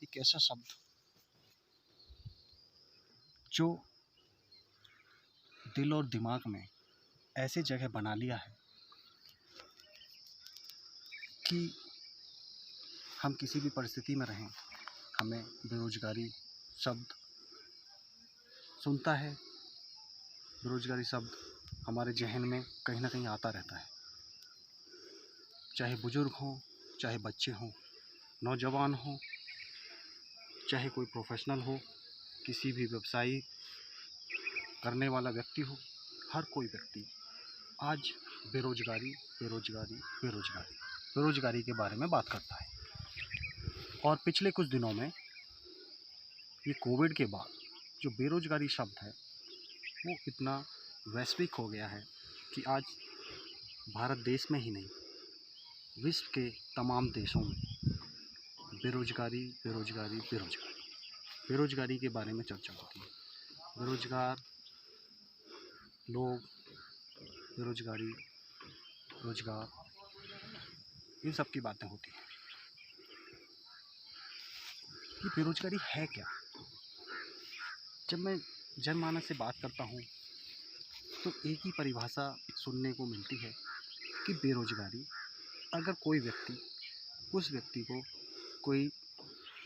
एक ऐसा शब्द जो दिल और दिमाग में ऐसी जगह बना लिया है कि हम किसी भी परिस्थिति में रहें, हमें बेरोजगारी शब्द सुनता है। बेरोजगारी शब्द हमारे जहन में कहीं ना कहीं आता रहता है, चाहे बुजुर्ग हों, चाहे बच्चे हों, नौजवान हों, चाहे कोई प्रोफेशनल हो, किसी भी व्यवसाय करने वाला व्यक्ति हो, हर कोई व्यक्ति आज बेरोजगारी बेरोजगारी बेरोजगारी बेरोजगारी के बारे में बात करता है। और पिछले कुछ दिनों में ये कोविड के बाद जो बेरोजगारी शब्द है वो इतना वैश्विक हो गया है कि आज भारत देश में ही नहीं, विश्व के तमाम देशों में बेरोजगारी बेरोजगारी बेरोजगारी बेरोजगारी के बारे में चर्चा होती है। बेरोजगार लोग, बेरोजगारी, रोजगार, इन सब की बातें होती हैं कि बेरोजगारी है क्या। जब मैं जनमानस से बात करता हूँ तो एक ही परिभाषा सुनने को मिलती है कि बेरोजगारी, अगर कोई व्यक्ति, उस व्यक्ति को कोई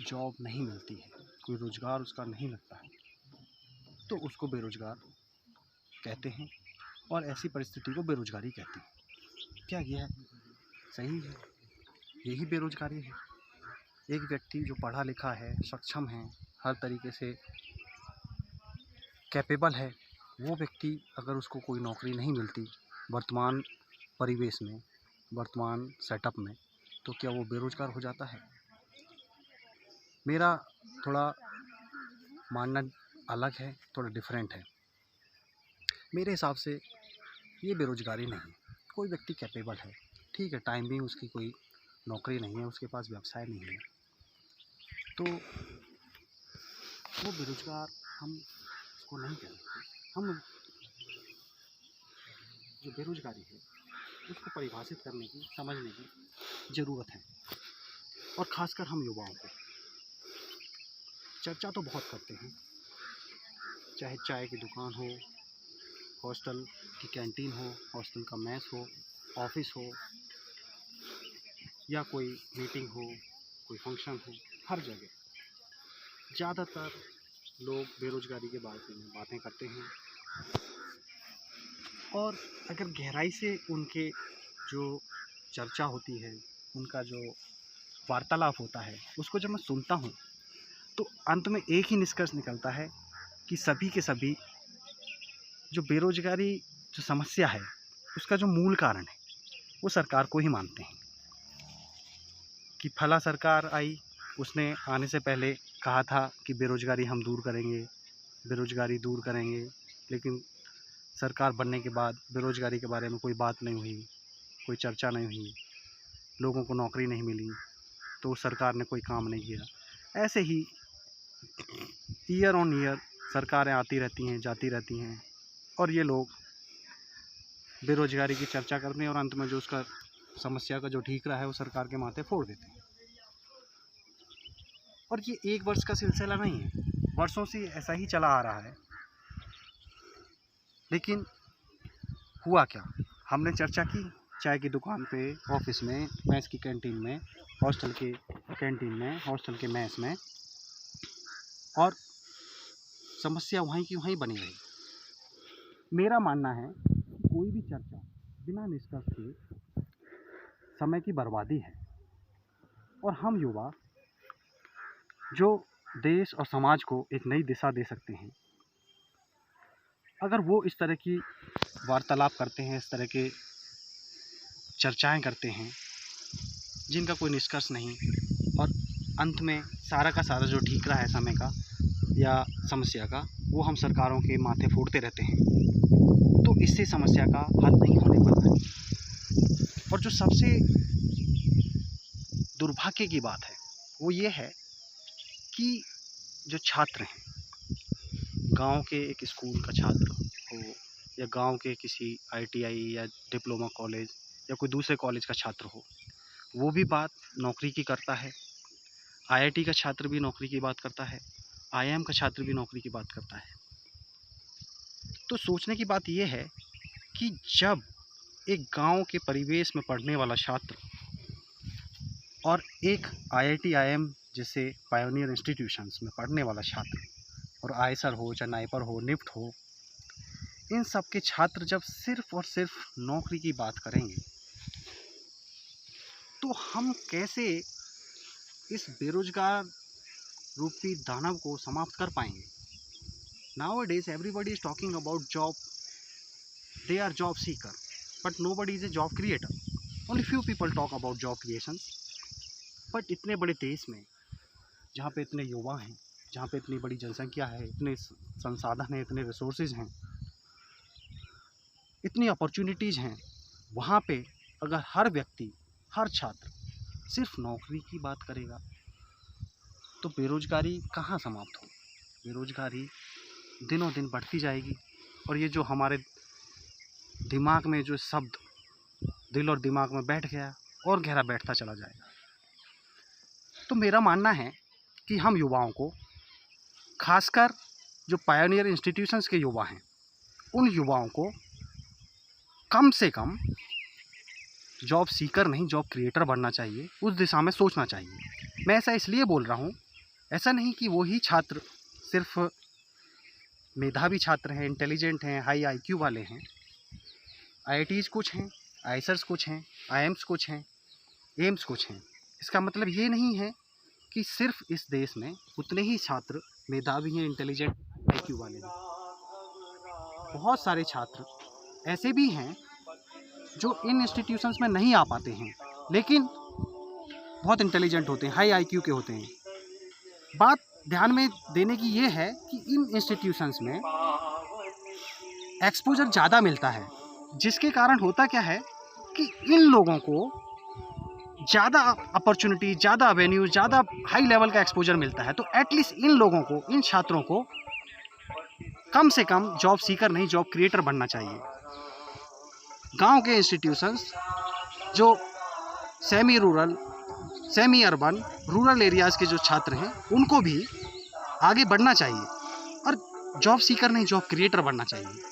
जॉब नहीं मिलती है, कोई रोज़गार उसका नहीं लगता है, तो उसको बेरोजगार कहते हैं और ऐसी परिस्थिति को बेरोजगारी कहते हैं। क्या यह सही है? यही बेरोजगारी है। एक व्यक्ति जो पढ़ा लिखा है, सक्षम है, हर तरीके से कैपेबल है, वो व्यक्ति अगर उसको कोई नौकरी नहीं मिलती वर्तमान परिवेश में, वर्तमान सेटअप में, तो क्या वो बेरोजगार हो जाता है? मेरा थोड़ा मानना अलग है, थोड़ा डिफरेंट है। मेरे हिसाब से ये बेरोजगारी नहीं है। कोई व्यक्ति कैपेबल है, ठीक है, टाइम भी उसकी कोई नौकरी नहीं है, उसके पास व्यवसाय नहीं है, तो वो बेरोजगार हम उसको नहीं कहेंगे। हम जो बेरोजगारी है उसको परिभाषित करने की, समझने की ज़रूरत है। और ख़ासकर हम युवाओं को चर्चा तो बहुत करते हैं, चाहे चाय की दुकान हो, हॉस्टल की कैंटीन हो, हॉस्टल का मेस हो, ऑफिस हो, या कोई मीटिंग हो, कोई फंक्शन हो, हर जगह ज़्यादातर लोग बेरोजगारी के बारे में बातें करते हैं। और अगर गहराई से उनके जो चर्चा होती है, उनका जो वार्तालाप होता है, उसको जब मैं सुनता हूँ तो अंत में एक ही निष्कर्ष निकलता है कि सभी के सभी जो बेरोजगारी जो समस्या है उसका जो मूल कारण है वो सरकार को ही मानते हैं। कि फला सरकार आई, उसने आने से पहले कहा था कि बेरोजगारी हम दूर करेंगे, बेरोजगारी दूर करेंगे, लेकिन सरकार बनने के बाद बेरोजगारी के बारे में कोई बात नहीं हुई, कोई चर्चा नहीं हुई, लोगों को नौकरी नहीं मिली, तो उस सरकार ने कोई काम नहीं किया। ऐसे ही ईयर ऑन ईयर सरकारें आती रहती हैं, जाती रहती हैं, और ये लोग बेरोजगारी की चर्चा करते हैं और अंत में जो उसका समस्या का जो ठीकरा है वो सरकार के माथे फोड़ देते हैं। और ये एक वर्ष का सिलसिला नहीं है, वर्षों से ऐसा ही चला आ रहा है। लेकिन हुआ क्या? हमने चर्चा की चाय की दुकान पे, ऑफिस में, मैस की कैंटीन में, हॉस्टल के कैंटीन में, हॉस्टल के मैस में, और समस्या वहीं की वहीं बनी रही। मेरा मानना है कि कोई भी चर्चा बिना निष्कर्ष के समय की बर्बादी है। और हम युवा जो देश और समाज को एक नई दिशा दे सकते हैं, अगर वो इस तरह की वार्तालाप करते हैं, इस तरह के चर्चाएं करते हैं जिनका कोई निष्कर्ष नहीं, और अंत में सारा का सारा जो ठीकरा है समय का या समस्या का वो हम सरकारों के माथे फोड़ते रहते हैं, तो इससे समस्या का हल नहीं होने वाला है। और जो सबसे दुर्भाग्य की बात है वो ये है कि जो छात्र हैं, गांव के एक स्कूल का छात्र हो या गांव के किसी आईटीआई या डिप्लोमा कॉलेज या कोई दूसरे कॉलेज का छात्र हो, वो भी बात नौकरी की करता है। आईआईटी का छात्र भी नौकरी की बात करता है, आईआईएम का छात्र भी नौकरी की बात करता है। तो सोचने की बात यह है कि जब एक गांव के परिवेश में पढ़ने वाला छात्र और एक आईआईटी आईआईएम जैसे पायोनियर इंस्टीट्यूशंस में पढ़ने वाला छात्र, और आईएसआर हो चाहे नाइपर हो निफ्ट हो, इन सब के छात्र जब सिर्फ और सिर्फ नौकरी की बात करेंगे तो हम कैसे इस बेरोजगार रूपी दानव को समाप्त कर पाएंगे। Nowadays everybody is talking about job, they are job seeker, but nobody is a job creator. Only few people talk about job creations. But इतने बड़े देश में जहाँ पे इतने युवा हैं, जहाँ पे इतनी बड़ी जनसंख्या है, इतने संसाधन हैं, इतने रिसोर्सेज हैं, इतनी अपॉर्चुनिटीज़ हैं, वहाँ पे अगर हर व्यक्ति, हर छात्र सिर्फ नौकरी की बात करेगा तो बेरोजगारी कहाँ समाप्त हो। बेरोजगारी दिनों दिन बढ़ती जाएगी और ये जो हमारे दिमाग में जो शब्द दिल और दिमाग में बैठ गया और गहरा बैठता चला जाएगा। तो मेरा मानना है कि हम युवाओं को, खासकर जो पायोनियर इंस्टीट्यूशंस के युवा हैं, उन युवाओं को कम से कम जॉब सीकर नहीं जॉब क्रिएटर बनना चाहिए, उस दिशा में सोचना चाहिए। मैं ऐसा इसलिए बोल रहा हूँ, ऐसा नहीं कि वही छात्र सिर्फ मेधावी छात्र हैं, इंटेलिजेंट हैं, हाई आईक्यू वाले हैं। आईआईटीज़ कुछ हैं, आईएसआर्स कुछ हैं, आईएम्स कुछ हैं, एम्स कुछ हैं। इसका मतलब ये नहीं है कि सिर्फ इस देश में उतने ही छात्र मेधावी हैं, इंटेलिजेंट, आईक्यू वाले हैं। बहुत सारे छात्र ऐसे भी हैं जो इन इंस्टीट्यूशंस में नहीं आ पाते हैं, लेकिन बहुत इंटेलिजेंट होते हैं, हाई आईक्यू के होते हैं। बात ध्यान में देने की ये है कि इन इंस्टीट्यूशंस में एक्सपोजर ज़्यादा मिलता है, जिसके कारण होता क्या है कि इन लोगों को ज़्यादा अपॉर्चुनिटी, ज़्यादा एवेन्यू, ज़्यादा हाई लेवल का एक्सपोजर मिलता है। तो एटलीस्ट इन लोगों को, इन छात्रों को कम से कम जॉब सीकर नहीं जॉब क्रिएटर बनना चाहिए। गांव के इंस्टीट्यूशंस जो semi rural, semi urban, rural areas के जो छात्र हैं, उनको भी आगे बढ़ना चाहिए और जॉब सीकर नहीं जॉब क्रिएटर बनना चाहिए।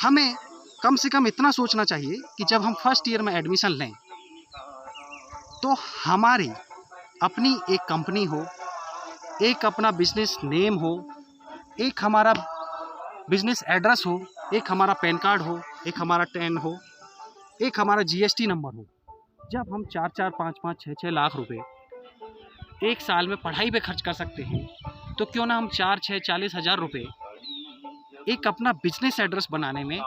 हमें कम से कम इतना सोचना चाहिए कि जब हम फर्स्ट ईयर में एडमिशन लें तो हमारी अपनी एक कंपनी हो, एक अपना बिजनेस नेम हो, एक हमारा बिजनेस एड्रेस हो, एक हमारा पैन कार्ड हो, एक हमारा टैन हो, एक हमारा जीएसटी नंबर हो। जब हम 4-4, 5-5, 6-6 लाख रुपए एक साल में पढ़ाई पे खर्च कर सकते हैं, तो क्यों ना हम 4-6, 40 हज़ार रुपये एक अपना बिजनेस एड्रेस बनाने में,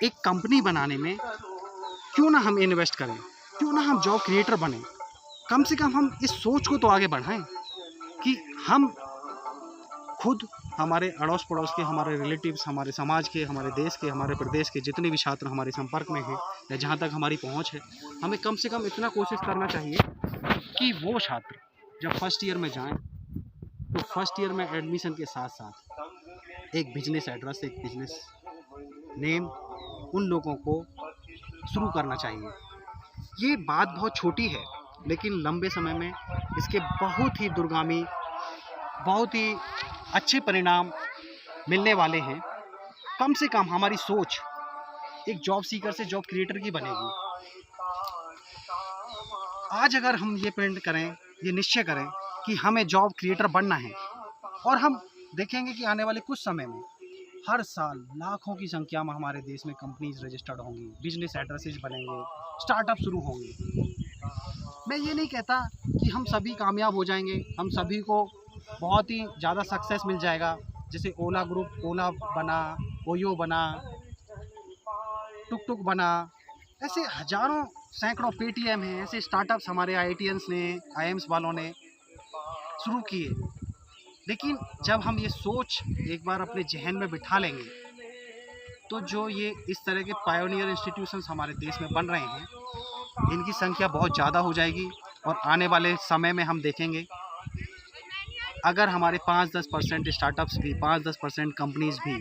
एक कंपनी बनाने में क्यों ना हम इन्वेस्ट करें, क्यों ना हम जॉब क्रिएटर बने। कम से कम हम इस सोच को तो आगे बढ़ाएं कि हम खुद, हमारे अड़ोस पड़ोस के, हमारे रिलेटिव्स, हमारे समाज के, हमारे देश के, हमारे प्रदेश के जितने भी छात्र हमारे संपर्क में हैं या जहाँ तक हमारी पहुँच है, हमें कम से कम इतना कोशिश करना चाहिए कि वो छात्र जब फर्स्ट ईयर में जाएं तो फर्स्ट ईयर में एडमिशन के साथ साथ एक बिजनेस एड्रेस, एक बिजनेस नेम उन लोगों को शुरू करना चाहिए। ये बात बहुत छोटी है, लेकिन लंबे समय में इसके बहुत ही दूरगामी, बहुत ही अच्छे परिणाम मिलने वाले हैं। कम से कम हमारी सोच एक जॉब सीकर से जॉब क्रिएटर की बनेगी। आज अगर हम ये प्रिंट करें, ये निश्चय करें कि हमें जॉब क्रिएटर बनना है, और हम देखेंगे कि आने वाले कुछ समय में हर साल लाखों की संख्या में हमारे देश में कंपनीज रजिस्टर्ड होंगी, बिजनेस एड्रेसेज बनेंगे, स्टार्टअप शुरू होंगे। मैं ये नहीं कहता कि हम सभी कामयाब हो जाएंगे, हम सभी को बहुत ही ज़्यादा सक्सेस मिल जाएगा। जैसे ओला ग्रुप, ओला बना, ओयो बना, टुक टुक बना, ऐसे हज़ारों सैकड़ों पेटीएम हैं, ऐसे स्टार्टअप्स हमारे आईआईटीएंस ने, आईएम्स वालों ने शुरू किए। लेकिन जब हम ये सोच एक बार अपने जहन में बिठा लेंगे तो जो ये इस तरह के पायोनियर इंस्टीट्यूशंस हमारे देश में बन रहे हैं, इनकी संख्या बहुत ज़्यादा हो जाएगी। और आने वाले समय में हम देखेंगे, अगर हमारे 5-10% स्टार्टअप्स भी, 5-10% कंपनीज़ भी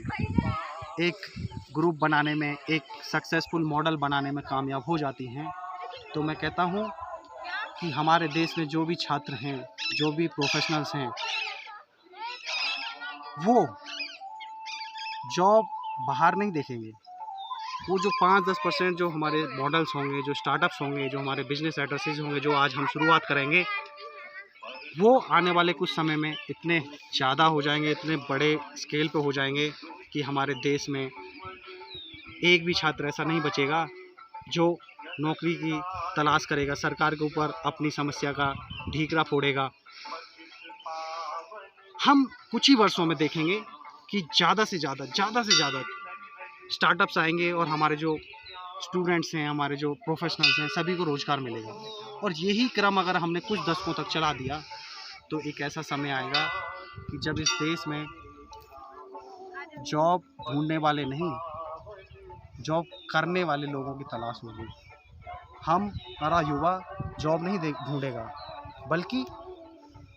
एक ग्रुप बनाने में, एक सक्सेसफुल मॉडल बनाने में कामयाब हो जाती हैं, तो मैं कहता हूँ कि हमारे देश में जो भी छात्र हैं, जो भी प्रोफेशनल्स हैं, वो जॉब बाहर नहीं देखेंगे। वो जो 5-10% जो हमारे मॉडल्स होंगे, जो स्टार्टअप्स होंगे, जो हमारे बिजनेस एड्रेसेस होंगे, जो आज हम शुरुआत करेंगे, वो आने वाले कुछ समय में इतने ज़्यादा हो जाएंगे, इतने बड़े स्केल पे हो जाएंगे कि हमारे देश में एक भी छात्र ऐसा नहीं बचेगा जो नौकरी की तलाश करेगा, सरकार के ऊपर अपनी समस्या का ढीकरा फोड़ेगा। हम कुछ ही वर्षों में देखेंगे कि ज़्यादा से ज़्यादा स्टार्टअप्स आएंगे और हमारे जो स्टूडेंट्स हैं, हमारे जो प्रोफेशनल्स हैं, सभी को रोज़गार मिलेगा। और यही क्रम अगर हमने कुछ दशकों तक चला दिया तो एक ऐसा समय आएगा कि जब इस देश में जॉब ढूंढने वाले नहीं, जॉब करने वाले लोगों की तलाश होगी। हमारा युवा जॉब नहीं ढूंढेगा, बल्कि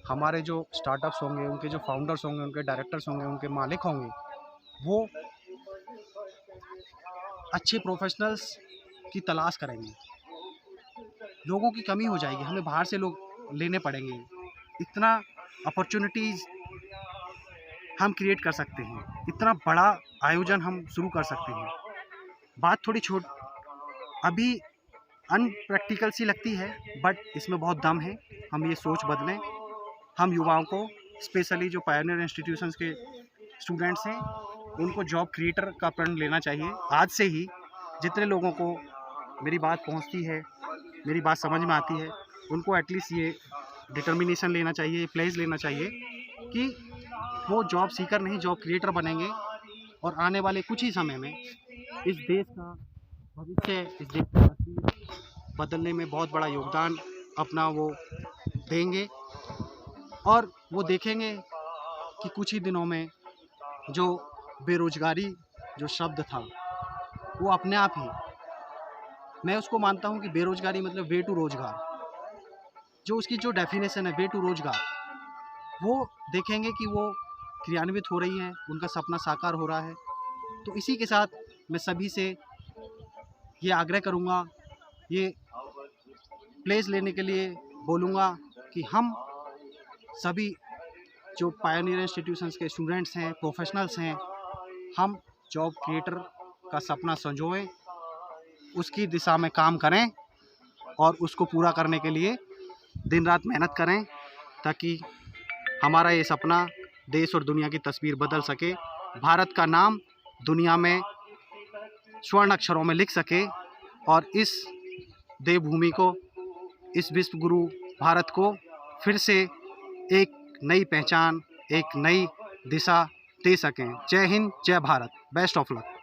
हमारे जो स्टार्टअप्स होंगे, उनके जो फाउंडर्स होंगे, उनके डायरेक्टर्स होंगे, उनके मालिक होंगे, वो अच्छे प्रोफेशनल्स की तलाश करेंगे। लोगों की कमी हो जाएगी, हमें बाहर से लोग लेने पड़ेंगे। इतना अपॉर्चुनिटीज़ हम क्रिएट कर सकते हैं, इतना बड़ा आयोजन हम शुरू कर सकते हैं। बात थोड़ी अभी अनप्रैक्टिकल सी लगती है, बट इसमें बहुत दम है। हम ये सोच बदलें। हम युवाओं को, स्पेशली जो पायनियर इंस्टीट्यूशंस के स्टूडेंट्स हैं, उनको जॉब क्रिएटर का प्रण लेना चाहिए। आज से ही जितने लोगों को मेरी बात पहुंचती है, मेरी बात समझ में आती है, उनको एटलीस्ट ये डिटर्मिनेशन लेना चाहिए, प्लेज लेना चाहिए कि वो जॉब सीकर नहीं, जॉब क्रिएटर बनेंगे और आने वाले कुछ ही समय में इस देश का भविष्य, इस देश का तस्वीर बदलने में बहुत बड़ा योगदान अपना वो देंगे। और वो देखेंगे कि कुछ ही दिनों में जो बेरोजगारी जो शब्द था, वो अपने आप ही, मैं उसको मानता हूँ कि बेरोजगारी मतलब वे टू रोजगार, जो उसकी जो डेफिनेशन है वे टू रोजगार, वो देखेंगे कि वो क्रियान्वित हो रही है, उनका सपना साकार हो रहा है। तो इसी के साथ मैं सभी से ये आग्रह करूँगा, ये प्लेस लेने के लिए बोलूँगा कि हम सभी जो पायनियर इंस्टीट्यूशंस के स्टूडेंट्स हैं, प्रोफेशनल्स हैं, हम जॉब क्रिएटर का सपना संजोएं, उसकी दिशा में काम करें और उसको पूरा करने के लिए दिन रात मेहनत करें, ताकि हमारा ये सपना देश और दुनिया की तस्वीर बदल सके, भारत का नाम दुनिया में स्वर्ण अक्षरों में लिख सके और इस देवभूमि को, इस विश्व गुरु भारत को फिर से एक नई पहचान, एक नई दिशा दे सकें। जय हिंद, जय भारत, बेस्ट ऑफ लक।